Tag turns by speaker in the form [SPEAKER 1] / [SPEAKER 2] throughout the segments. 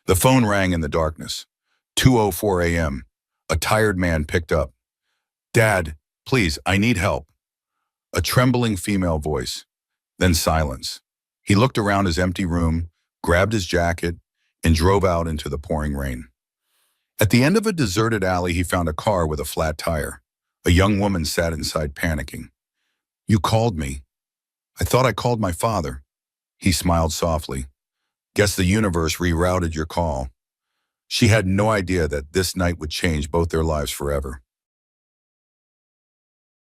[SPEAKER 1] The phone rang in the darkness. 2:04 a.m. A tired man picked up. "Dad, please, I need help." A trembling female voice. Then silence. He looked around his empty room, grabbed his jacket, and drove out into the pouring rain. At the end of a deserted alley, he found a car with a flat tire. A young woman sat inside panicking. "You called me. I thought I called my father." He smiled softly. "Guess the universe rerouted your call." She had no idea that this night would change both their lives forever.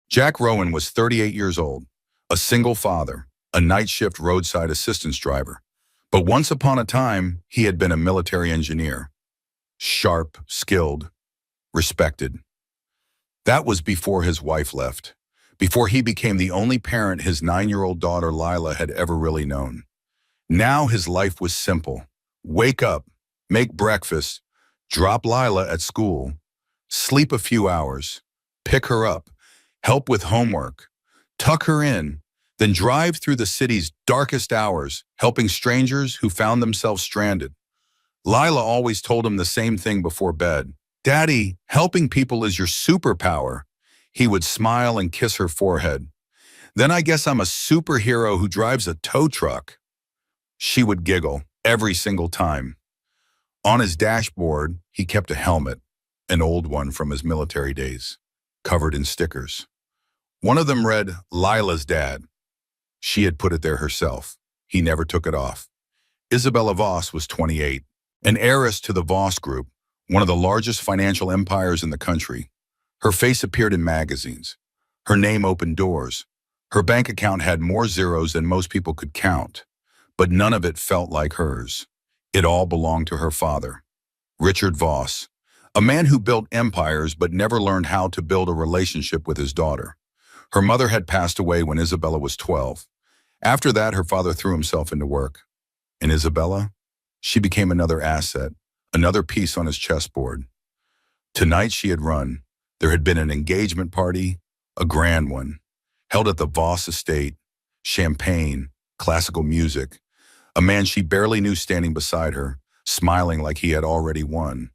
[SPEAKER 1] Jack Rowan was 38 years old, a single father, a night shift roadside assistance driver. But once upon a time, he had been a military engineer. Sharp, skilled, respected. That was before his wife left, before he became the only parent his 9-year-old daughter Lila had ever really known. Now his life was simple. Wake up, make breakfast, drop Lila at school, sleep a few hours, pick her up, help with homework, tuck her in, then drive through the city's darkest hours, helping strangers who found themselves stranded. Lila always told him the same thing before bed. "Daddy, helping people is your superpower." He would smile and kiss her forehead. "Then I guess I'm a superhero who drives a tow truck." She would giggle every single time. On his dashboard, he kept a helmet, an old one from his military days, covered in stickers. One of them read, "Lila's dad." She had put it there herself. He never took it off. Isabella Voss was 28, an heiress to the Voss Group, one of the largest financial empires in the country. Her face appeared in magazines. Her name opened doors. Her bank account had more zeros than most people could count, but none of it felt like hers. It all belonged to her father, Richard Voss, a man who built empires but never learned how to build a relationship with his daughter. Her mother had passed away when Isabella was 12. After that, her father threw himself into work. And Isabella? She became another asset, another piece on his chessboard. Tonight she had run. There had been an engagement party, a grand one, held at the Voss estate, champagne, classical music, a man she barely knew standing beside her, smiling like he had already won.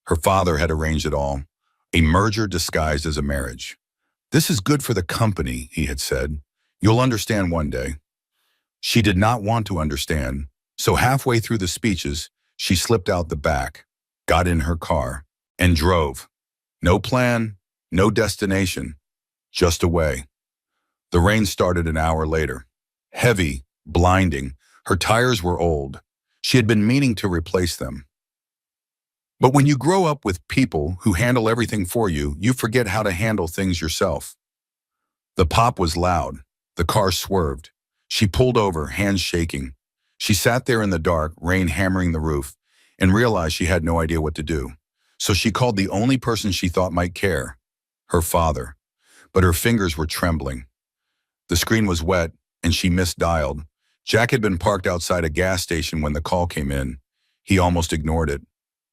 [SPEAKER 1] Her father had arranged it all, a merger disguised as a marriage. "This is good for the company," he had said. "You'll understand one day." She did not want to understand, so halfway through the speeches, she slipped out the back, got in her car, and drove. No plan, no destination, just away. The rain started an hour later. Heavy, blinding, her tires were old. She had been meaning to replace them. But when you grow up with people who handle everything for you, you forget how to handle things yourself. The pop was loud. The car swerved. She pulled over, hands shaking. She sat there in the dark, rain hammering the roof, and realized she had no idea what to do. So she called the only person she thought might care, her father. But her fingers were trembling. The screen was wet, and she misdialed. Jack had been parked outside a gas station when the call came in. He almost ignored it.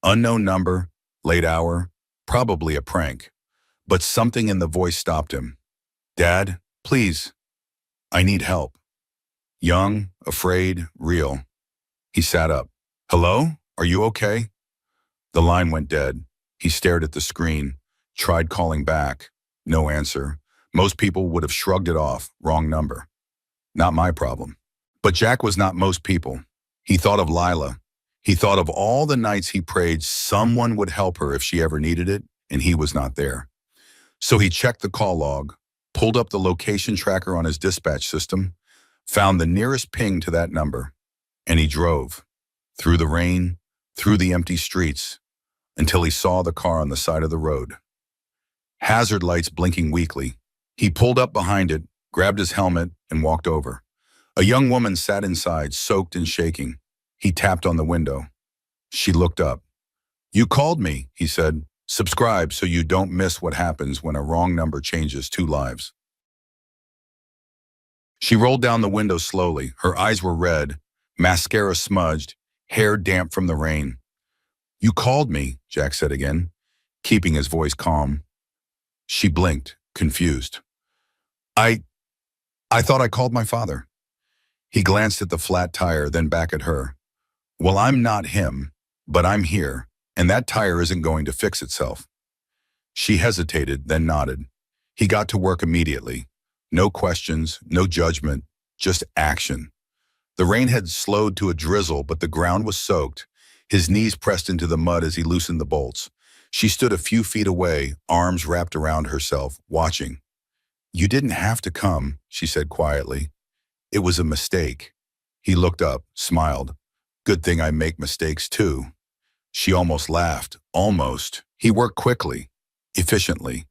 [SPEAKER 1] Unknown number, late hour, probably a prank. But something in the voice stopped him. "Dad, please, I need help." Young, afraid, real. He sat up. "Hello? Are you okay?" The line went dead. He stared at the screen, tried calling back. No answer. Most people would have shrugged it off. Wrong number. Not my problem. But Jack was not most people. He thought of Lila. He thought of all the nights he prayed someone would help her if she ever needed it, and he was not there. So he checked the call log, pulled up the location tracker on his dispatch system, found the nearest ping to that number, and he drove. Through the rain, through the empty streets, until he saw the car on the side of the road. Hazard lights blinking weakly. He pulled up behind it, grabbed his helmet, and walked over. A young woman sat inside, soaked and shaking. He tapped on the window. She looked up. "You called me," he said. "Subscribe so you don't miss what happens when a wrong number changes 2 lives." She rolled down the window slowly. Her eyes were red, mascara smudged, hair damp from the rain. "You called me," Jack said again, keeping his voice calm. She blinked, confused. I thought I called my father." He glanced at the flat tire, then back at her. "Well, I'm not him. But I'm here, and that tire isn't going to fix itself. She hesitated, then nodded. He got to work immediately. No questions, no judgment, just action. The rain had slowed to a drizzle, but the ground was soaked. His knees pressed into the mud as he loosened the bolts. She stood a few feet away, arms wrapped around herself, watching. "You didn't have to come," she said quietly. "It was a mistake." He looked up, smiled. "Good thing I make mistakes too." She almost laughed. Almost. He worked quickly, efficiently,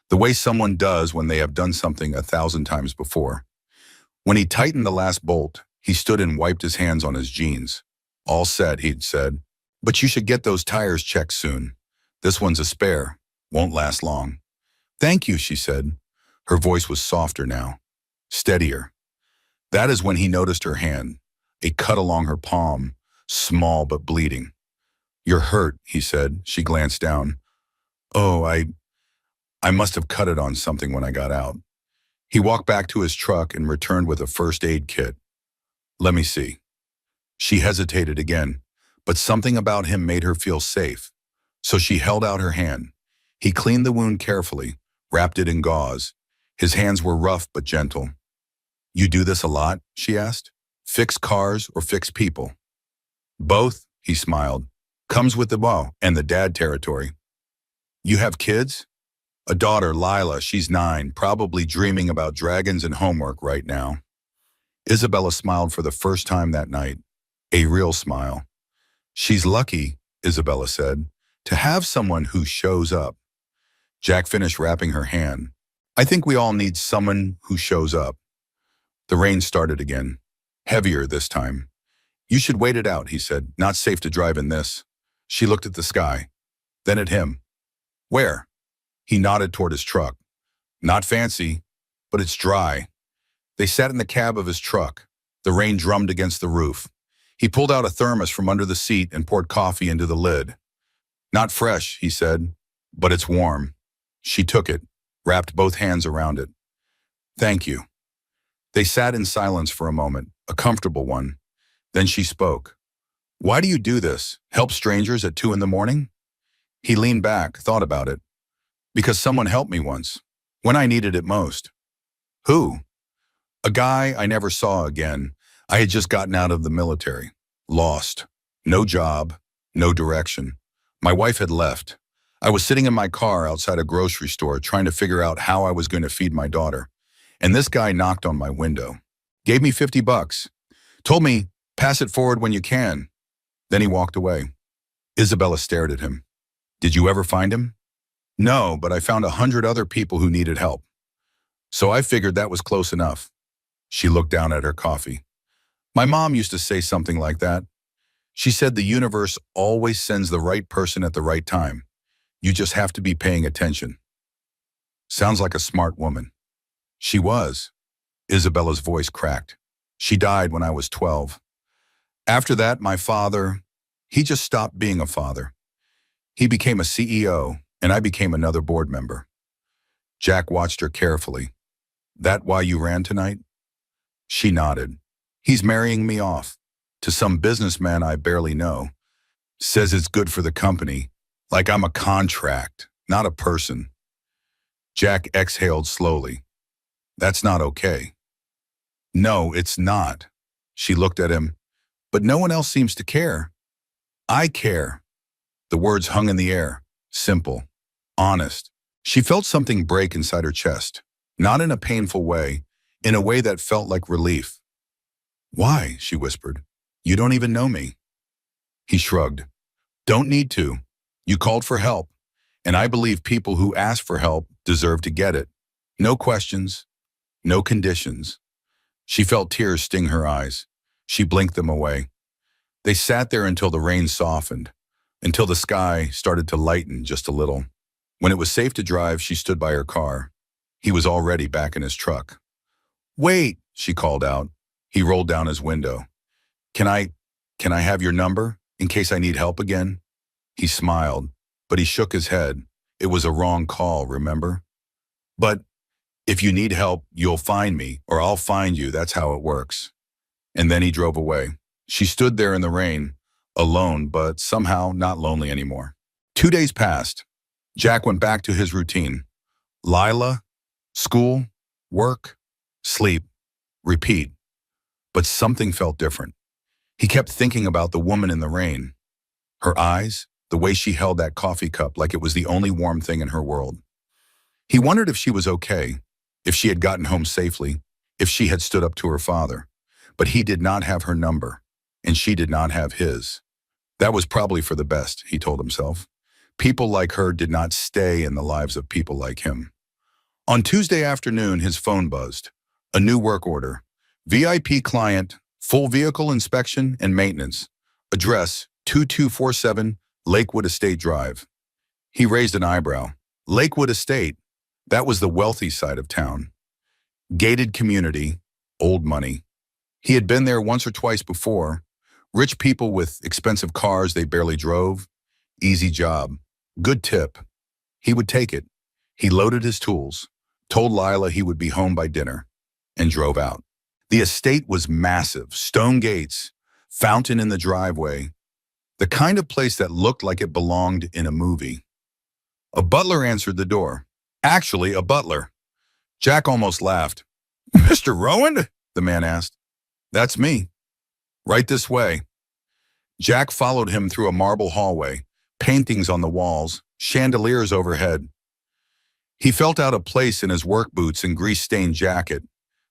[SPEAKER 1] the way someone does when they have done something 1,000 times before. When he tightened the last bolt, he stood and wiped his hands on his jeans. "All set," he'd said. "But you should get those tires checked soon. This one's a spare. Won't last long." "Thank you," she said. Her voice was softer now, steadier. That is when he noticed her hand, a cut along her palm, small but bleeding. "You're hurt," he said. She glanced down. "Oh, I must have cut it on something when I got out." He walked back to his truck and returned with a first aid kit. "Let me see." She hesitated again, but something about him made her feel safe. So she held out her hand. He cleaned the wound carefully, wrapped it in gauze. His hands were rough but gentle. "You do this a lot?" she asked. "Fix cars or fix people?" "Both," he smiled. "Comes with the wow and the dad territory." "You have kids?" "A daughter, Lila. She's 9, probably dreaming about dragons and homework right now." Isabella smiled for the first time that night. A real smile. "She's lucky," Isabella said, "to have someone who shows up." Jack finished wrapping her hand. "I think we all need someone who shows up." The rain started again, heavier this time. "You should wait it out," he said. "Not safe to drive in this." She looked at the sky, then at him. "Where?" He nodded toward his truck. "Not fancy, but it's dry." They sat in the cab of his truck. The rain drummed against the roof. He pulled out a thermos from under the seat and poured coffee into the lid. "Not fresh," he said, "but it's warm." She took it, wrapped both hands around it. "Thank you." They sat in silence for a moment, a comfortable one. Then she spoke. "Why do you do this? Help strangers at 2 in the morning?" He leaned back, thought about it. "Because someone helped me once, when I needed it most." "Who?" "A guy I never saw again. I had just gotten out of the military. Lost. No job. No direction. My wife had left. I was sitting in my car outside a grocery store trying to figure out how I was going to feed my daughter. And this guy knocked on my window. Gave me $50. Told me, pass it forward when you can." Then he walked away. Isabella stared at him. "Did you ever find him?" "No, but I found 100 other people who needed help. So I figured that was close enough." She looked down at her coffee. "My mom used to say something like that. She said the universe always sends the right person at the right time. You just have to be paying attention." Sounds like a smart woman. She was. Isabella's voice cracked. "She died when I was 12. After that, my father, he just stopped being a father. He became a CEO, and I became another board member." Jack watched her carefully. "That why you ran tonight?" She nodded. "He's marrying me off to some businessman I barely know. Says it's good for the company, like I'm a contract, not a person." Jack exhaled slowly. "That's not okay." "No, it's not." She looked at him. "But no one else seems to care." "I care." The words hung in the air, simple, honest. She felt something break inside her chest, not in a painful way, in a way that felt like relief. "Why?" she whispered. "You don't even know me." He shrugged. "Don't need to. You called for help, and I believe people who ask for help deserve to get it. No questions, no conditions." She felt tears sting her eyes. She blinked them away. They sat there until the rain softened, until the sky started to lighten just a little. When it was safe to drive, she stood by her car. He was already back in his truck. "Wait," she called out. He rolled down his window. Can I have your number, in case I need help again?" He smiled, but he shook his head. It was a wrong call, remember? "But if you need help, you'll find me, or I'll find you. That's how it works." And then he drove away. She stood there in the rain, alone, but somehow not lonely anymore. 2 days passed. Jack went back to his routine. Lila, school, work, sleep, repeat. But something felt different. He kept thinking about the woman in the rain. Her eyes, the way she held that coffee cup like it was the only warm thing in her world. He wondered if she was okay, if she had gotten home safely, if she had stood up to her father. But he did not have her number, and she did not have his. That was probably for the best, he told himself. People like her did not stay in the lives of people like him. On Tuesday afternoon, his phone buzzed. A new work order. VIP client, full vehicle inspection and maintenance. Address 2247 Lakewood Estate Drive. He raised an eyebrow. Lakewood Estate, that was the wealthy side of town. Gated community, old money. He had been there once or twice before. Rich people with expensive cars they barely drove. Easy job. Good tip. He would take it. He loaded his tools, told Lila he would be home by dinner, and drove out. The estate was massive, stone gates, fountain in the driveway, the kind of place that looked like it belonged in a movie. A butler answered the door. Actually, a butler. Jack almost laughed. "Mr. Rowan?" the man asked. "That's me. Right this way." Jack followed him through a marble hallway, paintings on the walls, chandeliers overhead. He felt out of place in his work boots and grease-stained jacket.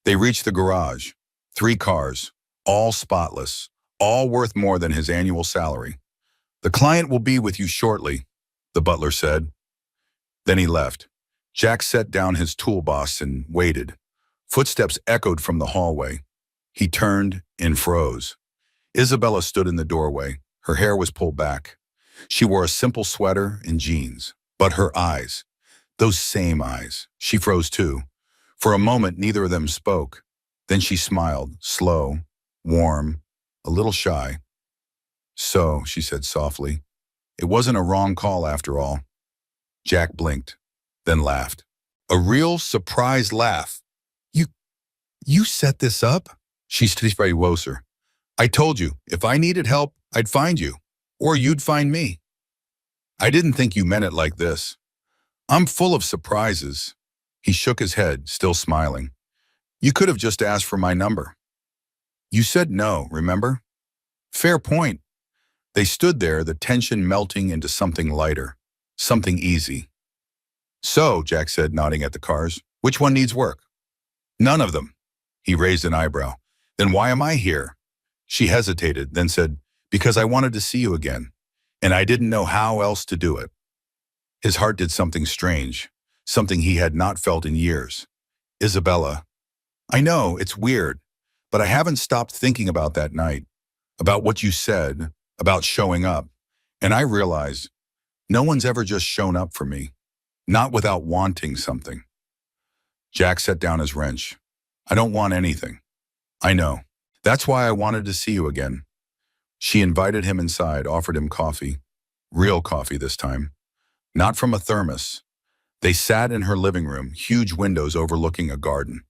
[SPEAKER 1] They reached the garage. 3 cars, all spotless, all worth more than his annual salary. "The client will be with you shortly," the butler said. Then he left. Jack set down his toolbox and waited. Footsteps echoed from the hallway. He turned and froze. Isabella stood in the doorway. Her hair was pulled back. She wore a simple sweater and jeans. But her eyes, those same eyes, she froze too. For a moment, neither of them spoke. Then she smiled, slow, warm, a little shy. "So," she said softly, "it wasn't a wrong call after all." Jack blinked, then laughed. A real surprised laugh. You set this up?" She stood very closer. "I told you, if I needed help, I'd find you. Or you'd find me. I didn't think you meant it like this. I'm full of surprises." He shook his head, still smiling. "You could have just asked for my number." "You said no, remember?" "Fair point." They stood there, the tension melting into something lighter, something easy. "So," Jack said, nodding at the cars, "which one needs work?" "None of them." He raised an eyebrow. "Then why am I here?" She hesitated, then said, "Because I wanted to see you again, and I didn't know how else to do it." His heart did something strange, something he had not felt in years. "Isabella, I know, it's weird, but I haven't stopped thinking about that night, about what you said, about showing up. And I realized no one's ever just shown up for me, not without wanting something." Jack set down his wrench. "I don't want anything. I know. That's why I wanted to see you again." She invited him inside, offered him coffee. Real coffee this time. Not from a thermos. They sat in her living room, huge windows overlooking a garden.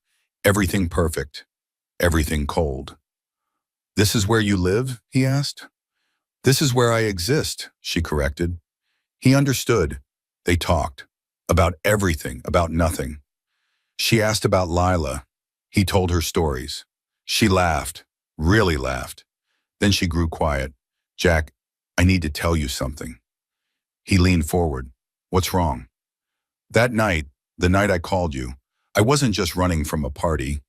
[SPEAKER 1] Everything perfect. Everything cold. "This is where you live?" he asked. "This is where I exist," she corrected. He understood. They talked. About everything, about nothing. She asked about Lila. He told her stories. She laughed, really laughed. Then she grew quiet. "Jack, I need to tell you something." He leaned forward. "What's wrong?" "That night, the night I called you, I wasn't just running from a party."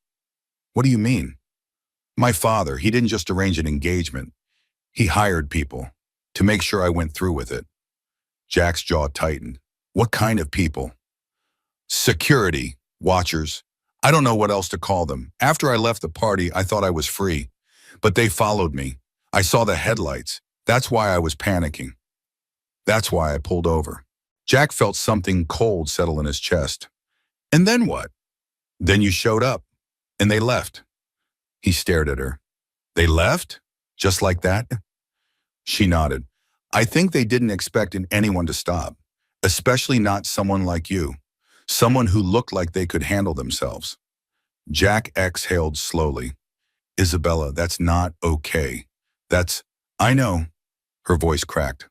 [SPEAKER 1] "What do you mean?" "My father, he didn't just arrange an engagement. He hired people to make sure I went through with it." Jack's jaw tightened. "What kind of people?" "Security, watchers. I don't know what else to call them. After I left the party, I thought I was free. But they followed me. I saw the headlights. That's why I was panicking. That's why I pulled over." Jack felt something cold settle in his chest. "And then what?" "Then you showed up, and they left." He stared at her. "They left? Just like that?" She nodded. "I think they didn't expect anyone to stop, especially not someone like you, someone who looked like they could handle themselves." Jack exhaled slowly. "Isabella, that's not okay. That's, I know. Her voice cracked.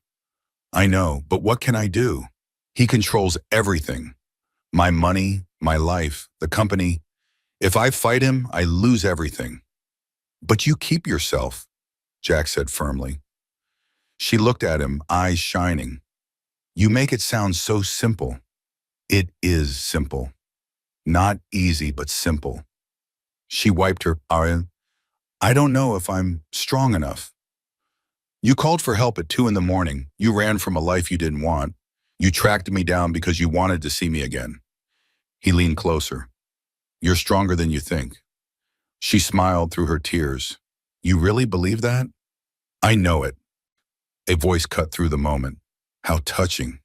[SPEAKER 1] I know, but what can I do? He controls everything. My money, my life, the company. If I fight him, I lose everything. But you keep yourself, Jack said firmly. She looked at him, eyes shining. You make it sound so simple. It is simple. Not easy, but simple. She wiped her eye. I don't know if I'm strong enough. You called for help at 2 in the morning. You ran from a life you didn't want. You tracked me down because you wanted to see me again. He leaned closer. You're stronger than you think. She smiled through her tears. You really believe that? I know it. A voice cut through the moment. How touching.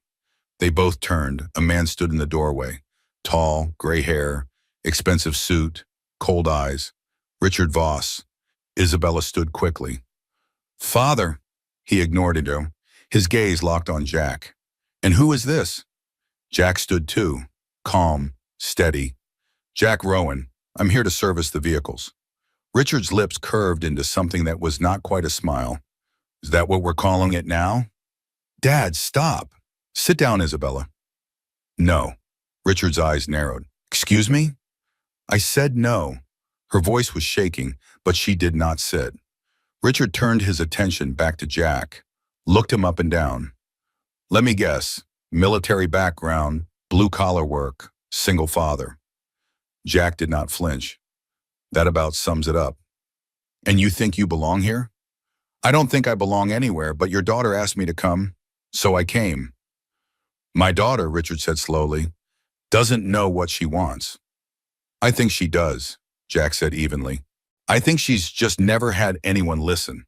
[SPEAKER 1] They both turned. A man stood in the doorway. Tall, gray hair, expensive suit, cold eyes. Richard Voss. Isabella stood quickly. Father, he ignored it. His gaze locked on Jack. And who is this? Jack stood too, calm, steady. Jack Rowan, I'm here to service the vehicles. Richard's lips curved into something that was not quite a smile. Is that what we're calling it now? Dad, stop. Sit down, Isabella. No. Richard's eyes narrowed. Excuse me? I said no. Her voice was shaking, but she did not sit. Richard turned his attention back to Jack, looked him up and down. Let me guess. Military background, blue-collar work, single father. Jack did not flinch. That about sums it up. And you think you belong here? I don't think I belong anywhere, but your daughter asked me to come, so I came. My daughter, Richard said slowly, doesn't know what she wants. I think she does, Jack said evenly. I think she's just never had anyone listen.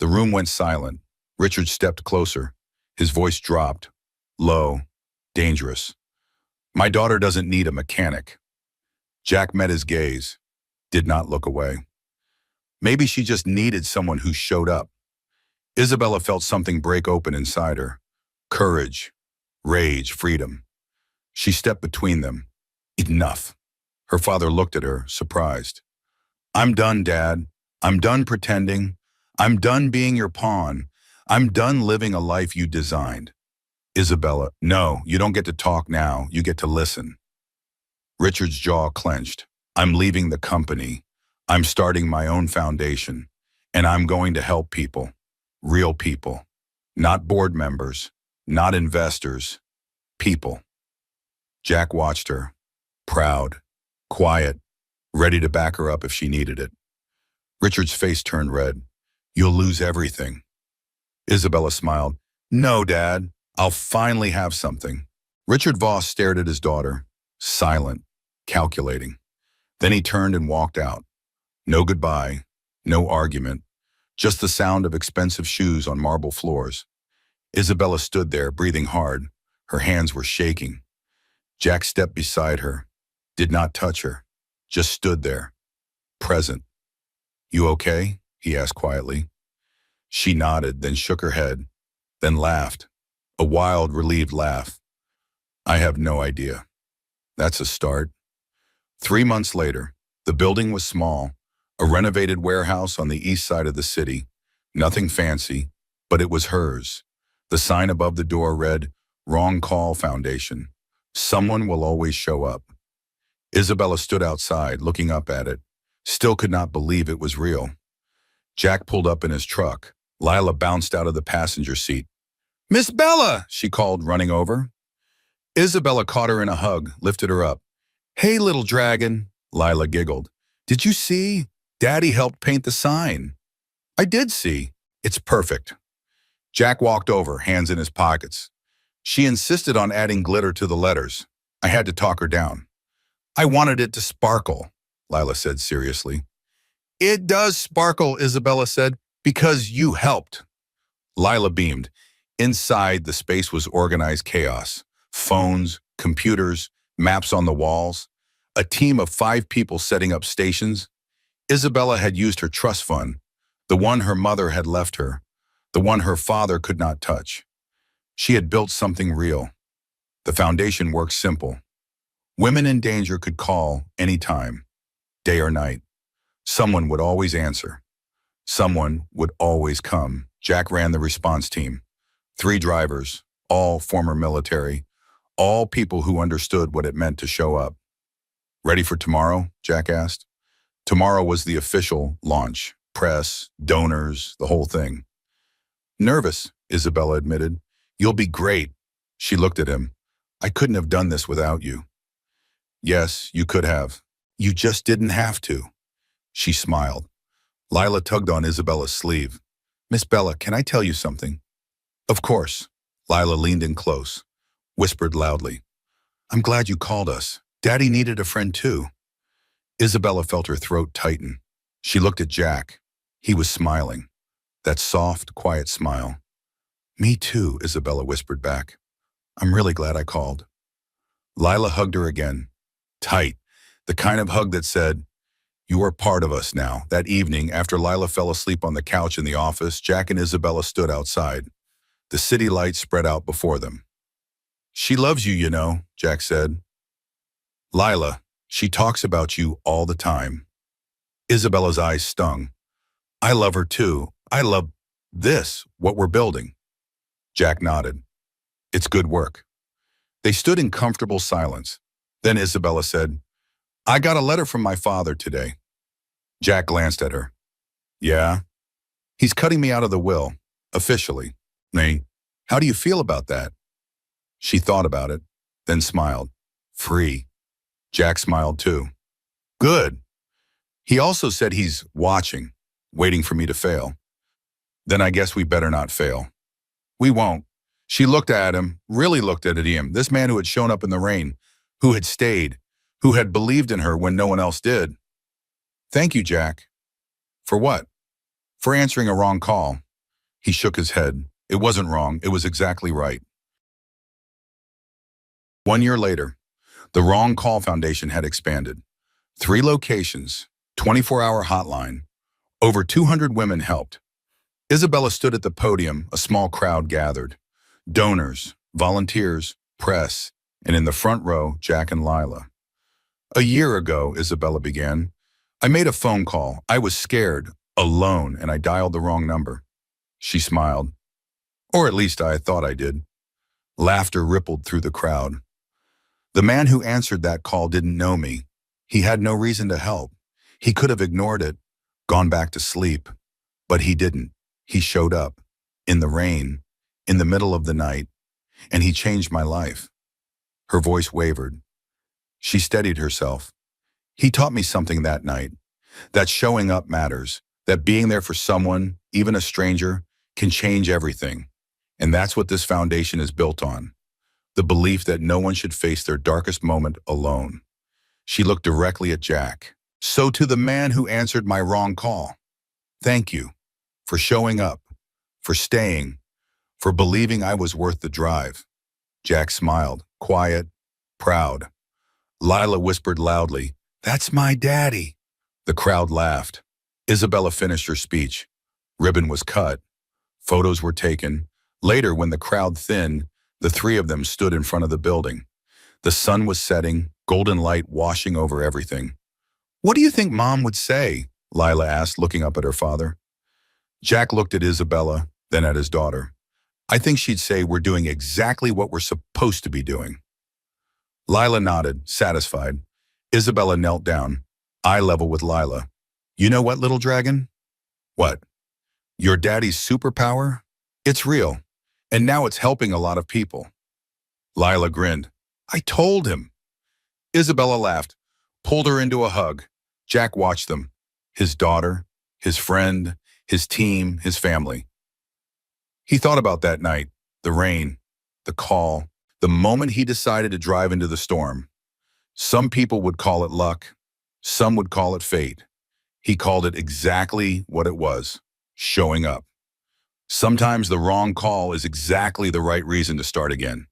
[SPEAKER 1] The room went silent. Richard stepped closer. His voice dropped, low, dangerous. My daughter doesn't need a mechanic. Jack met his gaze, did not look away. Maybe she just needed someone who showed up. Isabella felt something break open inside her. Courage, rage, freedom. She stepped between them. Enough. Her father looked at her, surprised. I'm done, Dad. I'm done pretending. I'm done being your pawn. I'm done living a life you designed. Isabella, no, you don't get to talk now. You get to listen. Richard's jaw clenched. I'm leaving the company. I'm starting my own foundation. And I'm going to help people. Real people. Not board members. Not investors. People. Jack watched her. Proud. Quiet. Ready to back her up if she needed it. Richard's face turned red. You'll lose everything. Isabella smiled. No, Dad. I'll finally have something. Richard Voss stared at his daughter, silent, calculating. Then he turned and walked out. No goodbye, no argument, just the sound of expensive shoes on marble floors. Isabella stood there, breathing hard. Her hands were shaking. Jack stepped beside her, did not touch her, just stood there, present. You okay? He asked quietly. She nodded, then shook her head, then laughed. A wild, relieved laugh. I have no idea. That's a start. 3 months later, the building was small, a renovated warehouse on the east side of the city. Nothing fancy, but it was hers. The sign above the door read, Wrong Call Foundation. Someone will always show up. Isabella stood outside, looking up at it, still could not believe it was real. Jack pulled up in his truck. Lila bounced out of the passenger seat. Miss Bella, she called, running over. Isabella caught her in a hug, lifted her up. Hey, little dragon, Lila giggled. Did you see? Daddy helped paint the sign. I did see. It's perfect. Jack walked over, hands in his pockets. She insisted on adding glitter to the letters. I had to talk her down. I wanted it to sparkle, Lila said seriously. It does sparkle, Isabella said, because you helped. Lila beamed. Inside, the space was organized chaos. Phones, computers, maps on the walls. A team of 5 people setting up stations. Isabella had used her trust fund, the one her mother had left her, the one her father could not touch. She had built something real. The foundation worked simple. Women in danger could call anytime, day or night. Someone would always answer. Someone would always come, Jack ran the response team. 3 drivers, all former military, all people who understood what it meant to show up. Ready for tomorrow? Jack asked. Tomorrow was the official launch. Press, donors, the whole thing. Nervous, Isabella admitted. You'll be great. She looked at him. I couldn't have done this without you. Yes, you could have. You just didn't have to. She smiled. Lila tugged on Isabella's sleeve. Miss Bella, can I tell you something? Of course. Lila leaned in close, whispered loudly. I'm glad you called us. Daddy needed a friend too. Isabella felt her throat tighten. She looked at Jack. He was smiling. That soft, quiet smile. Me too, Isabella whispered back. I'm really glad I called. Lila hugged her again. Tight. The kind of hug that said, you are part of us now. That evening, after Lila fell asleep on the couch in the office, Jack and Isabella stood outside. The city lights spread out before them. She loves you, you know, Jack said. Lila, she talks about you all the time. Isabella's eyes stung. I love her too. I love this, what we're building. Jack nodded. It's good work. They stood in comfortable silence. Then Isabella said, I got a letter from my father today. Jack glanced at her. Yeah? He's cutting me out of the will, officially. Nate, how do you feel about that? She thought about it, then smiled. Free. Jack smiled too. Good. He also said he's watching, waiting for me to fail. Then I guess we better not fail. We won't. She looked at him, really looked at him, this man who had shown up in the rain, who had stayed, who had believed in her when no one else did. Thank you, Jack. For what? For answering a wrong call. He shook his head. It wasn't wrong. It was exactly right. 1 year later, the Wrong Call Foundation had expanded. 3 locations, 24-hour hotline. Over 200 women helped. Isabella stood at the podium, a small crowd gathered. Donors, volunteers, press, and in the front row, Jack and Lila. A year ago, Isabella began, I made a phone call. I was scared, alone, and I dialed the wrong number. She smiled. Or at least I thought I did. Laughter rippled through the crowd. The man who answered that call didn't know me. He had no reason to help. He could have ignored it, gone back to sleep. But he didn't. He showed up, in the rain, in the middle of the night, and he changed my life. Her voice wavered. She steadied herself. He taught me something that night, that showing up matters, that being there for someone, even a stranger, can change everything. And that's what this foundation is built on, the belief that no one should face their darkest moment alone. She looked directly at Jack. So to the man who answered my wrong call, thank you for showing up, for staying, for believing I was worth the drive. Jack smiled, quiet, proud. Lila whispered loudly, that's my daddy. The crowd laughed. Isabella finished her speech. Ribbon was cut. Photos were taken. Later, when the crowd thinned, the 3 of them stood in front of the building. The sun was setting, golden light washing over everything. What do you think Mom would say? Lila asked, looking up at her father. Jack looked at Isabella, then at his daughter. I think she'd say we're doing exactly what we're supposed to be doing. Lila nodded, satisfied. Isabella knelt down, eye level with Lila. You know what, little dragon? What? Your daddy's superpower? It's real, and now it's helping a lot of people. Lila grinned. I told him. Isabella laughed, pulled her into a hug. Jack watched them, his daughter, his friend, his team, his family. He thought about that night, the rain, the call, the moment he decided to drive into the storm. Some people would call it luck. Some would call it fate. He called it exactly what it was, showing up. Sometimes the wrong call is exactly the right reason to start again.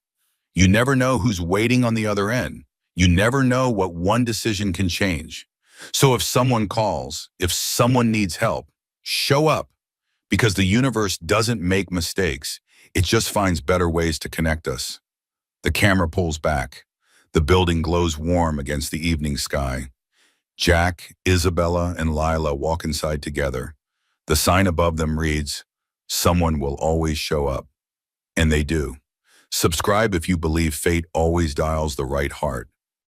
[SPEAKER 1] You never know who's waiting on the other end. You never know what one decision can change. So if someone calls, if someone needs help, show up, because the universe doesn't make mistakes. It just finds better ways to connect us. The camera pulls back. The building glows warm against the evening sky. Jack, Isabella, and Lila walk inside together. The sign above them reads, Someone will always show up. And they do. Subscribe if you believe fate always dials the right heart.